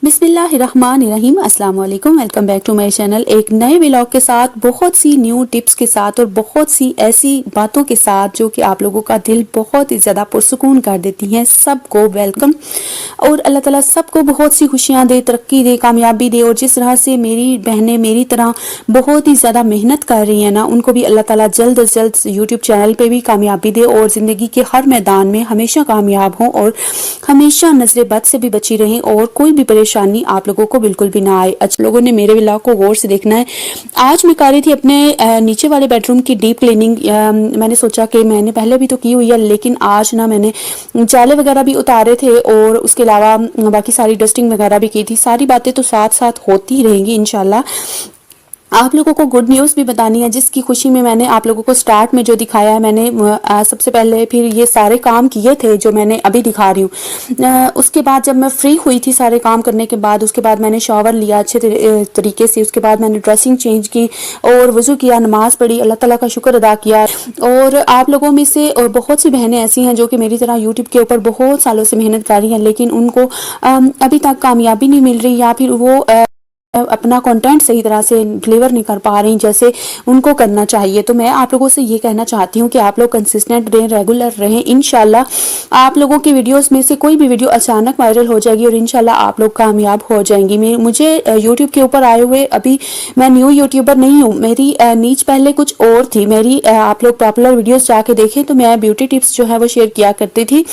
बिस्मिल्लाहिर्रहमानिर्रहीम, अस्सलाम वालेकुम। Welcome back to my channel. एक नए व्लॉग के साथ, बहुत सी न्यू टिप्स के साथ और बहुत सी ऐसी बातों के साथ जो कि आप लोगों का दिल बहुत ही ज़्यादा पुरसुकून कर देती हैं। सबको वेलकम और अल्लाह ताला सबको बहुत सी खुशियाँ दे, तरक्की दे, कामयाबी दे। और जिस तरह से मेरी बहनें मेरी तरह बहुत ही ज़्यादा मेहनत कर रही हैं ना, उनको भी अल्लाह ताला जल्द अज जल्द यूट्यूब चैनल पर भी कामयाबी दे और ज़िंदगी के हर मैदान में हमेशा कामयाब हों और हमेशा नजर बद से भी बची रहें और कोई भी परेशानी आप लोगों को बिल्कुल भी ना आए। अच्छा, लोगों ने मेरे व्लॉग को गौर से देखना है। आज मैं कर रही थी अपने नीचे वाले बेडरूम की डीप क्लीनिंग। मैंने सोचा कि मैंने पहले भी तो की हुई है, लेकिन आज ना मैंने जाले वगैरह भी उतारे थे और उसके अलावा बाकी सारी डस्टिंग वगैरह भी की थी। सारी बातें तो साथ साथ होती ही रहेंगी इंशाल्लाह। आप लोगों को गुड न्यूज़ भी बतानी है, जिसकी खुशी में मैंने आप लोगों को स्टार्ट में जो दिखाया है, मैंने सबसे पहले फिर ये सारे काम किए थे जो मैंने अभी दिखा रही हूँ। उसके बाद जब मैं फ्री हुई थी सारे काम करने के बाद, उसके बाद मैंने शॉवर लिया अच्छे तरीके से। उसके बाद मैंने ड्रेसिंग चेंज की और वज़ू किया, नमाज पढ़ी, अल्लाह ताला का शुक्र अदा किया। और आप लोगों में से और बहुत सी बहनें ऐसी हैं जो कि मेरी तरह यूट्यूब के ऊपर बहुत सालों से मेहनत कर रही हैं, लेकिन उनको अभी तक कामयाबी नहीं मिल रही या फिर वो अपना कंटेंट सही तरह से डिलीवर नहीं कर पा रही जैसे उनको करना चाहिए। तो मैं आप लोगों से ये कहना चाहती हूँ कि आप लोग कंसिस्टेंट रहें, रेगुलर रहें। इंशाल्लाह आप लोगों की वीडियोस में से कोई भी वीडियो अचानक वायरल हो जाएगी और इंशाल्लाह आप लोग कामयाब हो जाएंगी। मुझे यूट्यूब के ऊपर आए हुए अभी मैं न्यू यूट्यूबर नहीं हूँ। मेरी नीच पहले कुछ और थी। मेरी आप लोग पॉपुलर वीडियोस जाके देखें तो मैं ब्यूटी टिप्स जो है वो शेयर किया करती थी।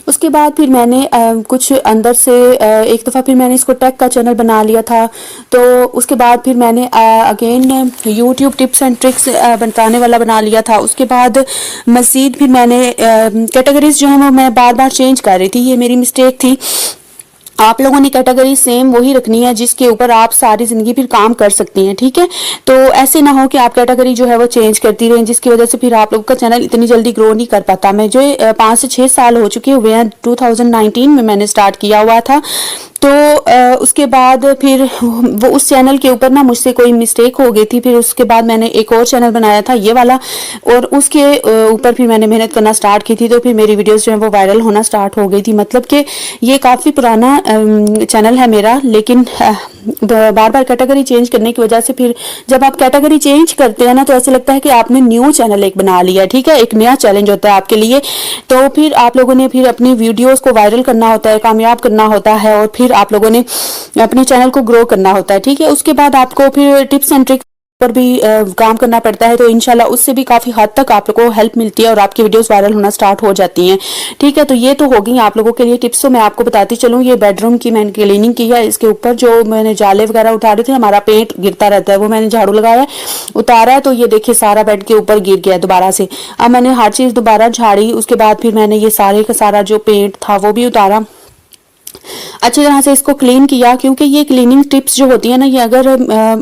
उसके बाद फिर मैंने कुछ अंदर से एक दफ़ा फिर मैंने इसको टेक का चैनल बना लिया था। तो उसके बाद फिर मैंने again YouTube tips and tricks बताने वाला बना लिया था। उसके बाद मज़ीद फिर मैंने कैटेगरीज जो है वो मैं बार बार चेंज कर रही थी। ये मेरी मिस्टेक थी। आप लोगों ने कैटेगरी सेम वही रखनी है जिसके ऊपर आप सारी ज़िंदगी फिर काम कर सकती हैं, ठीक है। तो ऐसे ना हो कि आप कैटेगरी जो है वो चेंज करती रहें, जिसकी वजह से फिर आप लोगों का चैनल इतनी जल्दी ग्रो नहीं कर पाता। मैं जो 5 से 6 साल हो चुके हुए हैं, 2019 में मैंने स्टार्ट किया हुआ था। तो उसके बाद फिर वो उस चैनल के ऊपर ना मुझसे कोई मिस्टेक हो गई थी। फिर उसके बाद मैंने एक और चैनल बनाया था ये वाला, और उसके ऊपर फिर मैंने मेहनत करना स्टार्ट की थी। तो फिर मेरी वीडियोस जो है वो वायरल होना स्टार्ट हो गई थी। मतलब कि ये काफ़ी पुराना चैनल है मेरा, लेकिन बार बार कैटेगरी चेंज करने की वजह से फिर जब आप कैटेगरी चेंज करते हैं ना तो ऐसे लगता है कि आपने न्यू चैनल एक बना लिया, ठीक है। एक नया चैलेंज होता है आपके लिए। तो फिर आप लोगों ने फिर अपनी वीडियोस को वायरल करना होता है, कामयाब करना होता है और फिर आप लोगों ने अपने चैनल को ग्रो करना होता है, ठीक है। उसके बाद आपको फिर टिप्स एंड ट्रिक्स पर भी काम करना पड़ता है। तो इंशाल्लाह उससे भी काफ़ी हद तक आप लोगों को हेल्प मिलती है और आपकी वीडियोस वायरल होना स्टार्ट हो जाती हैं, ठीक है। तो ये तो हो गई आप लोगों के लिए टिप्स। तो मैं आपको बताती चलूँ, ये बेडरूम की मैंने क्लीनिंग की है। इसके ऊपर जो मैंने जाले वगैरह उतारे थे, हमारा पेंट गिरता रहता है, वो मैंने झाड़ू लगाया उतारा है। तो ये देखिए सारा बेड के ऊपर गिर गया दोबारा से। अब मैंने हर चीज़ दोबारा झाड़ी। उसके बाद फिर मैंने ये सारे का सारा जो पेंट था वो भी उतारा, अच्छी तरह से इसको क्लीन किया। क्योंकि ये क्लीनिंग टिप्स जो होती है ना, ये अगर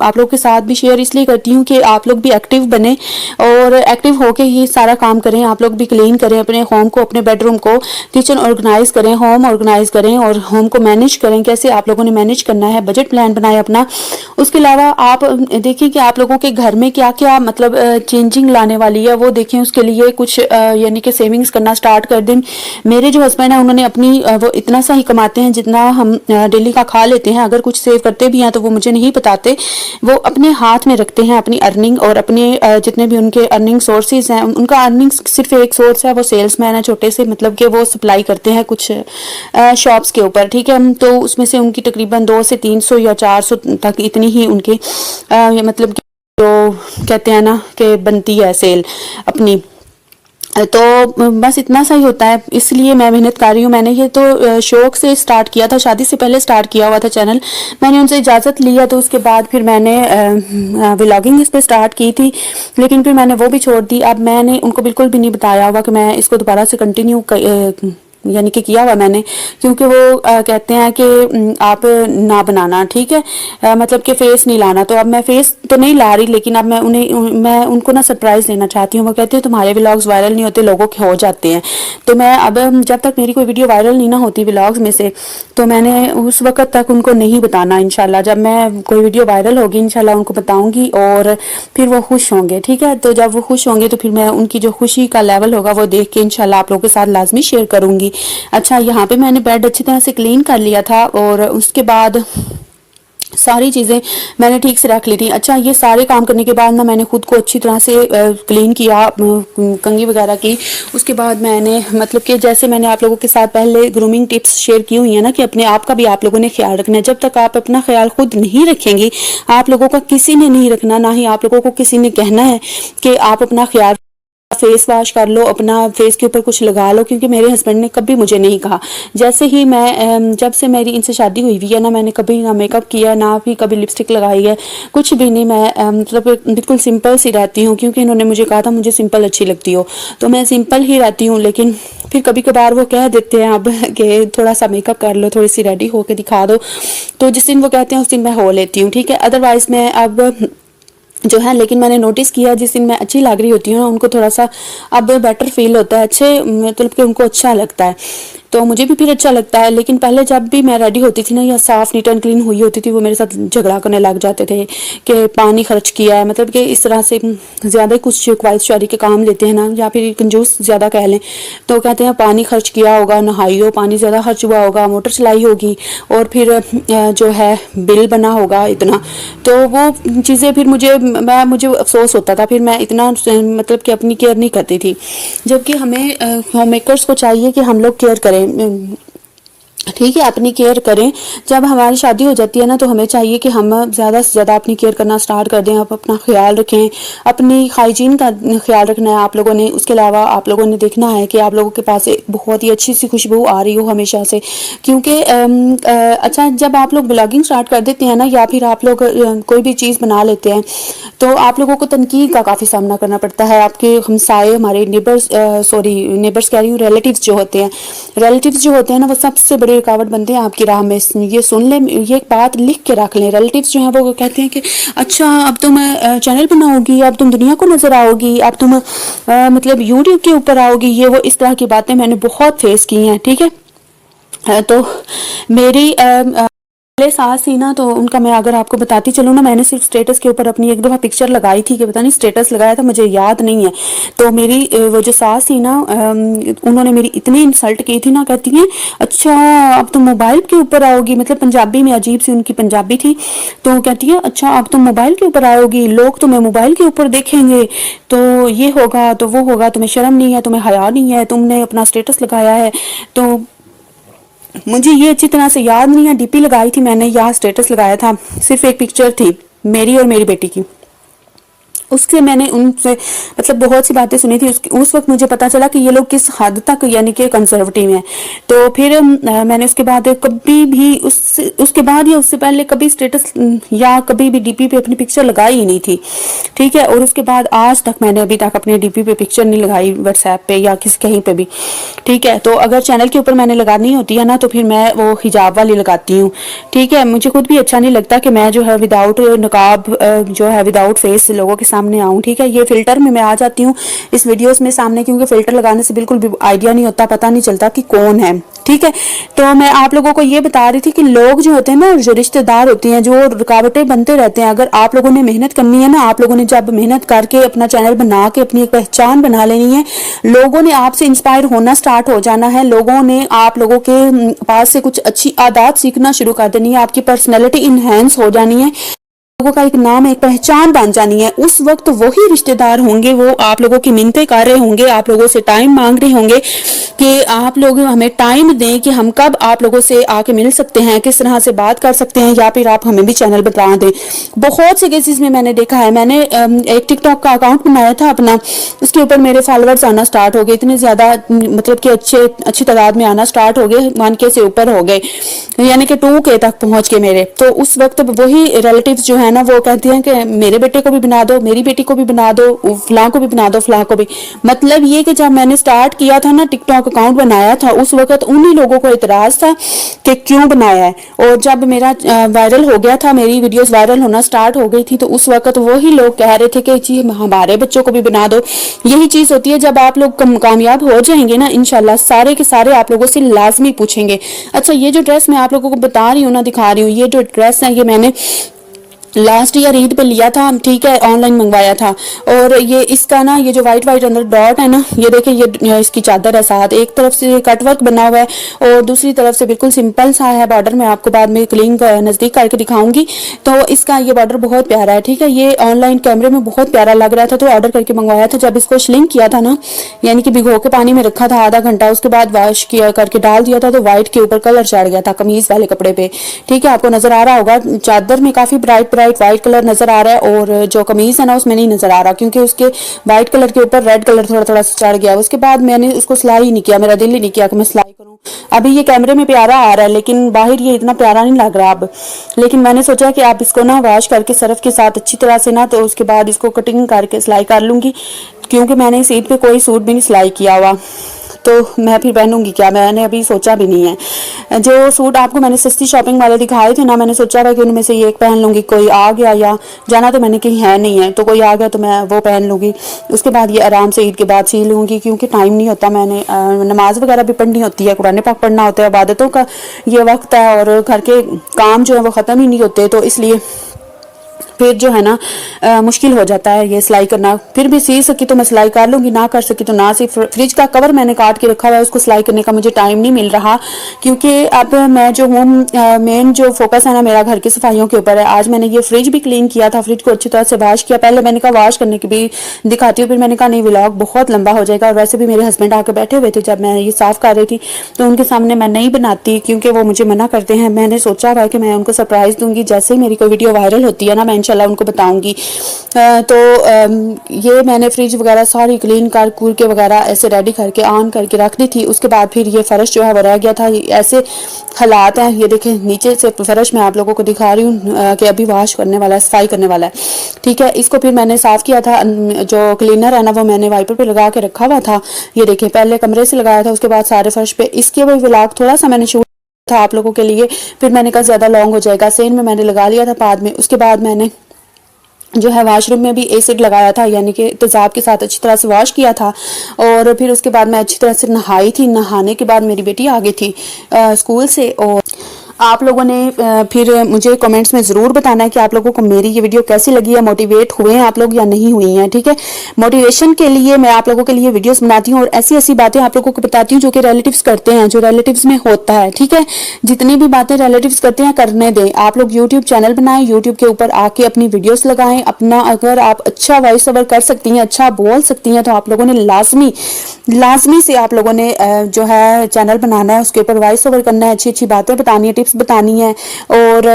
आप लोग के साथ भी शेयर इसलिए करती हूँ कि आप लोग भी एक्टिव बने और एक्टिव होके ये सारा काम करें। आप लोग भी क्लीन करें अपने होम को, अपने बेडरूम को, किचन ऑर्गेनाइज करें, होम ऑर्गेनाइज करें और होम को मैनेज करें। कैसे आप लोगों ने मैनेज करना है, बजट प्लान बनाए अपना। उसके अलावा आप देखिए कि आप लोगों के घर में क्या क्या मतलब चेंजिंग लाने वाली है, वो देखें। उसके लिए कुछ यानी कि सेविंग्स करना स्टार्ट कर दें। मेरे जो हस्बैंड है उन्होंने अपनी वो इतना सा ही कमाते हैं जितना हम डेली का खा लेते हैं। अगर कुछ सेव करते भी हैं तो वो मुझे नहीं बताते, वो अपने हाथ में रखते हैं अपनी अर्निंग। और अपने जितने भी उनके अर्निंग सोर्सेज हैं, उनका अर्निंग सिर्फ एक सोर्स है, वो सेल्समैन है छोटे से, मतलब कि वो सप्लाई करते हैं कुछ शॉप्स के ऊपर, ठीक है। तो उसमें से उनकी तकरीबन 200 से 300 या 400 तक इतनी ही उनकी मतलब जो कहते हैं ना कि बनती है सेल अपनी। तो बस इतना सा ही होता है, इसलिए मैं मेहनत कर रही हूँ। मैंने ये तो शौक से स्टार्ट किया था, शादी से पहले स्टार्ट किया हुआ था चैनल। मैंने उनसे इजाज़त लिया तो उसके बाद फिर मैंने व्लॉगिंग इस पर स्टार्ट की थी, लेकिन फिर मैंने वो भी छोड़ दी। अब मैंने उनको बिल्कुल भी नहीं बताया हुआ कि मैं इसको दोबारा से कंटिन्यू यानी कि किया हुआ मैंने, क्योंकि वो कहते हैं कि आप ना बनाना, ठीक है, मतलब कि फेस नहीं लाना। तो अब मैं फेस तो नहीं ला रही, लेकिन अब मैं उनको ना सरप्राइज देना चाहती हूँ। वो कहते हैं तुम्हारे व्लॉग्स वायरल नहीं होते, लोगों के हो जाते हैं। तो मैं अब जब तक मेरी कोई वीडियो वायरल नहीं ना होती व्लॉग्स में से, तो मैंने उस वक्त तक उनको नहीं बताना। इंशाल्लाह जब मैं कोई वीडियो वायरल होगी इंशाल्लाह उनको बताऊंगी और फिर वो खुश होंगे, ठीक है। तो जब वो खुश होंगे तो फिर मैं उनकी जो खुशी का लेवल होगा वो देख के इंशाल्लाह आप लोगों के साथ लाजमी शेयर करूंगी। थी। अच्छा, यहाँ पे मैंने बेड अच्छी तरह से क्लीन कर लिया था और उसके बाद सारी चीज़ें मैंने ठीक से रख ली थी। अच्छा, ये सारे काम करने के बाद ना मैंने खुद को अच्छी तरह से क्लीन किया, कंघी वगैरह की। उसके बाद मैंने मतलब कि जैसे मैंने आप लोगों के साथ पहले ग्रूमिंग टिप्स शेयर की हुई है ना कि अपने आप का भी आप लोगों ने ख्याल रखना है। जब तक आप अपना ख्याल खुद नहीं रखेंगे, आप लोगों का किसी ने नहीं रखना, ना ही आप लोगों को किसी ने कहना है कि आप अपना ख्याल फेस वॉश कर लो, अपना फेस के ऊपर कुछ लगा लो, क्योंकि मेरे हस्बैंड ने कभी मुझे नहीं कहा। जैसे ही मैं जब से मेरी इनसे शादी हुई हुई है ना, मैंने कभी ना मेकअप किया, ना भी कभी लिपस्टिक लगाई है, कुछ भी नहीं। मैं मतलब बिल्कुल सिंपल सी रहती हूँ, क्योंकि इन्होंने मुझे कहा था मुझे सिंपल अच्छी लगती हो, तो मैं सिंपल ही रहती हूँ। लेकिन फिर कभी कभार वो कह देते हैं अब कि थोड़ा सा मेकअप कर लो, थोड़ी सी रेडी होके दिखा दो, तो जिस दिन वो कहते हैं उस दिन मैं हो लेती हूँ, ठीक है। अदरवाइज मैं अब जो है, लेकिन मैंने नोटिस किया जिस दिन मैं अच्छी लग रही होती हूँ ना, उनको थोड़ा सा अब बेटर फील होता है, अच्छे मतलब कि उनको अच्छा लगता है, तो मुझे भी फिर अच्छा लगता है। लेकिन पहले जब भी मैं रेडी होती थी ना, या साफ नीट एंड क्लीन हुई होती थी, वो मेरे साथ झगड़ा करने लग जाते थे कि पानी खर्च किया है, मतलब कि इस तरह से ज़्यादा कुछ ख्वाहिश शादी के काम लेते हैं ना, या फिर कंजूस ज़्यादा कह लें, तो कहते हैं पानी खर्च किया होगा, नहाई हो, पानी ज़्यादा खर्च हुआ होगा, मोटर चलाई होगी, और फिर जो है बिल बना होगा इतना। तो वो चीज़ें फिर मुझे अफसोस होता था, फिर मैं इतना मतलब कि अपनी केयर नहीं करती थी। जबकि हमें होम मेकर्स को चाहिए कि हम लोग केयर करें, ठीक है, अपनी केयर करें। जब हमारी शादी हो जाती है ना, तो हमें चाहिए कि हम ज़्यादा से ज़्यादा अपनी केयर करना स्टार्ट कर दें। आप अपना ख्याल रखें, अपनी हाइजीन का ख्याल रखना है आप लोगों ने। उसके अलावा आप लोगों ने देखना है कि आप लोगों के पास एक बहुत ही अच्छी सी खुशबू आ रही हो हमेशा से, क्योंकि अच्छा, जब आप लोग ब्लॉगिंग स्टार्ट कर देते हैं ना, या फिर आप लोग कोई भी चीज़ बना लेते हैं, तो आप लोगों को तनकीद का काफ़ी सामना करना पड़ता है। आपके हमसाए, हमारे नेबर्स नेबर्स कह रही हूँ, रिलेटिव्स जो होते हैं ना, वो सबसे बड़ी रुकावट बनते हैं आपकी राह में। ये सुन ले, ये एक बात लिख के रख लें। रिलेटिव्स जो हैं वो कहते हैं कि अच्छा, अब तुम चैनल बनाओगी, अब तुम दुनिया को नजर आओगी, अब तुम मतलब यूट्यूब के ऊपर आओगी, ये वो इस तरह की बातें मैंने बहुत फेस की हैं, ठीक है। तो मेरी पहले सास थी ना, तो उनका मैं अगर आपको बताती चलूँ ना, मैंने सिर्फ स्टेटस के ऊपर अपनी एक दफ़ा पिक्चर लगाई थी, कि पता नहीं स्टेटस लगाया था, मुझे याद नहीं है। तो मेरी वो जो सास थी ना, उन्होंने मेरी इतनी इंसल्ट की थी ना, कहती हैं अच्छा अब तुम मोबाइल के ऊपर आओगी, मतलब पंजाबी में, अजीब सी उनकी पंजाबी थी, तो कहती है अच्छा अब तुम मोबाइल के ऊपर आओगी, लोग तुम्हें मोबाइल के ऊपर देखेंगे, तो ये होगा, तो वो होगा, तुम्हें शर्म नहीं है, तुम्हें हया नहीं है, तुमने अपना स्टेटस लगाया है। तो मुझे ये अच्छी तरह से याद नहीं है, डीपी लगाई थी मैंने या स्टेटस लगाया था, सिर्फ एक पिक्चर थी मेरी और मेरी बेटी की। उससे मैंने उनसे मतलब बहुत सी बातें सुनी थी। उस वक्त मुझे पता चला कि ये लोग किस हद तक यानी कि कंजर्वेटिव हैं। तो फिर मैंने उसके बाद कभी भी उसके बाद या उससे पहले कभी स्टेटस या कभी भी डीपी पे अपनी पिक्चर लगाई ही नहीं थी, ठीक है। और उसके बाद आज तक मैंने अभी तक अपने डीपी पे पिक्चर नहीं लगाई, व्हाट्सएप पे या किसी कहीं पे भी, ठीक है। तो अगर चैनल के ऊपर मैंने लगानी होती है ना, तो फिर मैं वो हिजाब वाली लगाती हूँ, ठीक है। मुझे खुद भी अच्छा नहीं लगता कि मैं जो है विदाउट नकाब जो है विदाउट फेस लोगों के सामने आऊं, ठीक है। ये फिल्टर में मैं आ जाती हूँ इस वीडियोस में सामने, क्योंकि फिल्टर लगाने से बिल्कुल भी आइडिया नहीं होता, पता नहीं चलता कि कौन है, ठीक है। तो मैं आप लोगों को ये बता रही थी कि लोग जो होते हैं ना, जो रिश्तेदार होते हैं, जो रुकावटें बनते रहते हैं, अगर आप लोगों ने मेहनत करनी है ना, आप लोगों ने जब मेहनत करके अपना चैनल बना के अपनी एक पहचान बना लेनी है, लोगों ने आपसे इंस्पायर होना स्टार्ट हो जाना है, लोगों ने आप लोगों के पास से कुछ अच्छी आदत सीखना शुरू कर देनी है, आपकी पर्सनैलिटी इनहेंस हो जानी है, लोगों का एक नाम, एक पहचान बन जानी है। उस वक्त वही रिश्तेदार होंगे, वो आप लोगों की मिन्नतें कर रहे होंगे, आप लोगों से टाइम मांग रहे होंगे कि आप लोग हमें टाइम दें कि हम कब आप लोगों से आके मिल सकते हैं, किस तरह से बात कर सकते हैं, या फिर आप हमें भी चैनल बता दें। बहुत से केसेस में मैंने देखा है। मैंने एक टिकटॉक का अकाउंट बनाया था अपना, उसके ऊपर मेरे फॉलोअर्स आना स्टार्ट हो गए, इतने ज्यादा मतलब कि अच्छी तादाद में आना स्टार्ट हो गए, 1K से ऊपर हो गए, यानी कि 2K तक पहुंच गए मेरे। तो उस वक्त वही रिलेटिव्स जो है ना, वो कहती हैं कि मेरे बेटे को भी बना दो, मेरी बेटी को भी बना दो, फलां को भी बना दो, फलां को भी। मतलब ये कि जब मैंने स्टार्ट किया था ना, टिकटॉक अकाउंट बनाया था, उस वक्त उन्हीं लोगों को इतराज था कि क्यों बनाया है। और जब मेरा वायरल हो गया था, मेरी वीडियोस वायरल होना स्टार्ट हो गई थी, तो उस वक्त वही लोग कह रहे थे कि जी हमारे बच्चों को भी बना दो। यही चीज होती है, जब आप लोग कामयाब हो जाएंगे ना, इंशाल्लाह सारे के सारे आप लोगों से लाजमी पूछेंगे। अच्छा, ये जो ड्रेस मैं आप लोगों को बता रही हूँ ना, दिखा रही हूँ, ये जो ड्रेस है, ये मैंने लास्ट ईयर ईद पे लिया था, ठीक है, ऑनलाइन मंगवाया था। और ये इसका ना ये जो वाइट वाइट अंदर डॉट है ना, ये देखिए, ये इसकी चादर है साथ, एक तरफ से कट वर्क बना हुआ है और दूसरी तरफ से बिल्कुल सिंपल सा है बॉर्डर। मैं आपको बाद में क्लीन नजदीक करके दिखाऊंगी। तो इसका ये बॉर्डर बहुत प्यारा है, ठीक है। ये ऑनलाइन कैमरे में बहुत प्यारा लग रहा था तो ऑर्डर करके मंगवाया था। जब इसको श्लिंक किया था ना, यानी कि भिगो के पानी में रखा था आधा घंटा, उसके बाद वॉश किया करके डाल दिया था, तो व्हाइट के ऊपर कलर चढ़ गया था कमीज वाले कपड़े पे, ठीक है। आपको नजर आ रहा होगा चादर में काफी ब्राइट ब्राइट व्हाइट कलर नजर आ रहा है, और जो कमीज है ना उसमें नहीं नजर आ रहा, क्योंकि उसके व्हाइट कलर के ऊपर रेड कलर थोड़ा थोड़ा सा चढ़ गया। उसके बाद मैंने उसको सिलाई ही नहीं किया, मेरा दिल ही नहीं किया कि मैं सिलाई करूं। अभी ये कैमरे में प्यारा आ रहा है लेकिन बाहर ये इतना प्यारा नहीं लग रहा अब। लेकिन मैंने सोचा कि आप इसको ना वॉश करके सर्फ के साथ अच्छी तरह से ना, तो उसके बाद इसको कटिंग करके सिलाई कर लूंगी, क्योंकि मैंने इस ईद पे कोई सूट भी नहीं सिलाई किया हुआ, तो मैं फिर पहनूंगी क्या, मैंने अभी सोचा भी नहीं है। जो सूट आपको मैंने सस्ती शॉपिंग वाले दिखाए थे ना, मैंने सोचा था कि उनमें से ये एक पहन लूंगी, कोई आ गया या जाना तो मैंने कहीं है नहीं है, तो कोई आ गया तो मैं वो पहन लूंगी। उसके बाद ये आराम से ईद के बाद सी लूंगी, क्योंकि टाइम नहीं होता, मैंने नमाज वगैरह भी पढ़नी होती है, कुरान पाक पढ़ना होता है, इबादतों का ये वक्त है और घर के काम जो है वो ख़त्म ही नहीं होते, तो इसलिए फिर जो है ना मुश्किल हो जाता है ये सिलाई करना। फिर भी सी सकी तो मैं सिलाई कर लूंगी, ना कर सकी तो ना सी। फ्रिज का कवर मैंने काट के रखा हुआ है, उसको सिलाई करने का मुझे टाइम नहीं मिल रहा, क्योंकि अब मैं जो हूँ मेन जो फोकस है ना मेरा घर की सफाइयों के ऊपर है। आज मैंने ये फ्रिज भी क्लीन किया था, फ्रिज को अच्छी तरह से वॉश किया। पहले मैंने कहा वॉश करने की भी दिखाती हूँ, फिर मैंने कहा नहीं व्लॉग बहुत लंबा हो जाएगा, और वैसे भी मेरे हस्बैंड आके बैठे हुए थे जब मैं ये साफ कर रही थी, तो उनके सामने मैं नहीं बनाती क्योंकि वो मुझे मना करते हैं। मैंने सोचा हुआ कि मैं उनको सरप्राइज दूंगी, जैसे ही मेरी कोई वीडियो वायरल होती है ना मैं इंशाल्लाह उनको बताऊंगी। तो ये मैंने फ्रिज वगैरह सारी क्लीन कर कूर के वगैरह ऐसे रेडी करके ऑन करके रख दी थी। उसके बाद फिर ये फर्श जो है वो रह गया था, ऐसे हालात हैं। ये देखें नीचे से फर्श मैं आप लोगों को दिखा रही हूँ कि अभी वॉश करने वाला है, सफाई करने वाला है, ठीक है। इसको फिर मैंने साफ किया था, जो क्लीनर है ना वो मैंने वाइपर पे लगा के रखा हुआ था। ये देखें पहले कमरे से लगाया था, उसके बाद सारे फर्श पे। इसके वो व्लॉग थोड़ा सा मैंने शूट था आप लोगों के लिए, फिर मैंने कहा ज्यादा लॉन्ग हो जाएगा, सेन में मैंने लगा लिया था बाद में। उसके बाद मैंने जो है वॉशरूम में भी एसिड लगाया था, यानी कि तेजाब के साथ अच्छी तरह से वॉश किया था। और फिर उसके बाद मैं अच्छी तरह से नहाई थी। नहाने के बाद मेरी बेटी आ गई थी स्कूल से, और आप लोगों ने फिर मुझे कमेंट्स में ज़रूर बताना है कि आप लोगों को मेरी ये वीडियो कैसी लगी है, मोटिवेट हुए हैं आप लोग या नहीं हुई हैं, ठीक है। मोटिवेशन के लिए मैं आप लोगों के लिए वीडियोस बनाती हूँ और ऐसी ऐसी बातें आप लोगों को बताती हूँ जो कि रिलेटिव्स करते हैं, जो रिलेटिव्स में होता है, ठीक है। जितनी भी बातें रिलेटिव्स करते हैं करने दें। आप लोग यूट्यूब चैनल बनाएं, यूट्यूब के ऊपर आके अपनी वीडियोस लगाएं अपना। अगर आप अच्छा वॉइस ओवर कर सकती हैं, अच्छा बोल सकती हैं, तो आप लोगों ने लाजमी से आप लोगों ने जो है चैनल बनाना है, उसके ऊपर वॉइस ओवर करना है, अच्छी अच्छी बातें बतानी है, टिप्स बतानी है। और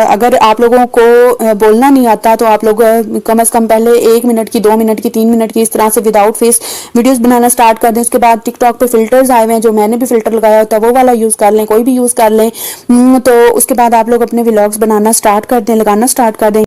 अगर आप लोगों को बोलना नहीं आता तो आप लोग कम से कम पहले 1 मिनट की, 2 मिनट की, 3 मिनट की इस तरह से विदाउट फेस वीडियोस बनाना स्टार्ट कर दें। उसके बाद टिकटॉक पे फिल्टर्स आए हुए हैं, जो मैंने भी फिल्टर लगाया होता है वो वाला यूज कर लें, कोई भी यूज कर लें। तो उसके बाद आप लोग अपने व्लॉग्स बनाना स्टार्ट कर दें, लगाना स्टार्ट कर दें,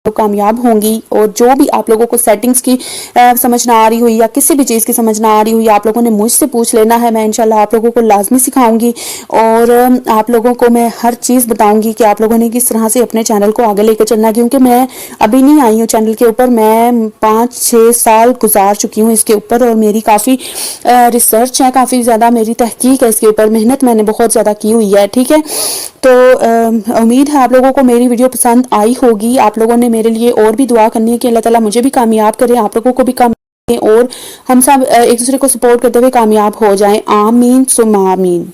तो कामयाब होंगी। और जो भी आप लोगों को सेटिंग्स की समझ ना आ रही हुई या किसी भी चीज़ की समझ ना आ रही हुई, आप लोगों ने मुझसे पूछ लेना है, मैं इंशाल्लाह आप लोगों को लाजमी सिखाऊंगी। और आप लोगों को मैं हर चीज़ बताऊंगी कि आप लोगों ने किस तरह से अपने चैनल को आगे लेकर चलना है। क्योंकि मैं अभी नहीं आई हूँ चैनल के ऊपर, मैं 5-6 साल गुजार चुकी हूँ इसके ऊपर, और मेरी काफ़ी रिसर्च है, काफ़ी ज़्यादा मेरी तहकीक है इसके ऊपर, मेहनत मैंने बहुत ज़्यादा की हुई है, ठीक है। तो उम्मीद है आप लोगों को मेरी वीडियो पसंद आई होगी। आप लोगों ने मेरे लिए और भी दुआ करनी है कि अल्लाह ताला मुझे भी कामयाब करे, आप लोगों को भी कामयाब, और हम सब एक दूसरे को सपोर्ट करते हुए कामयाब हो जाएं। आमीन सुम्मा आमीन।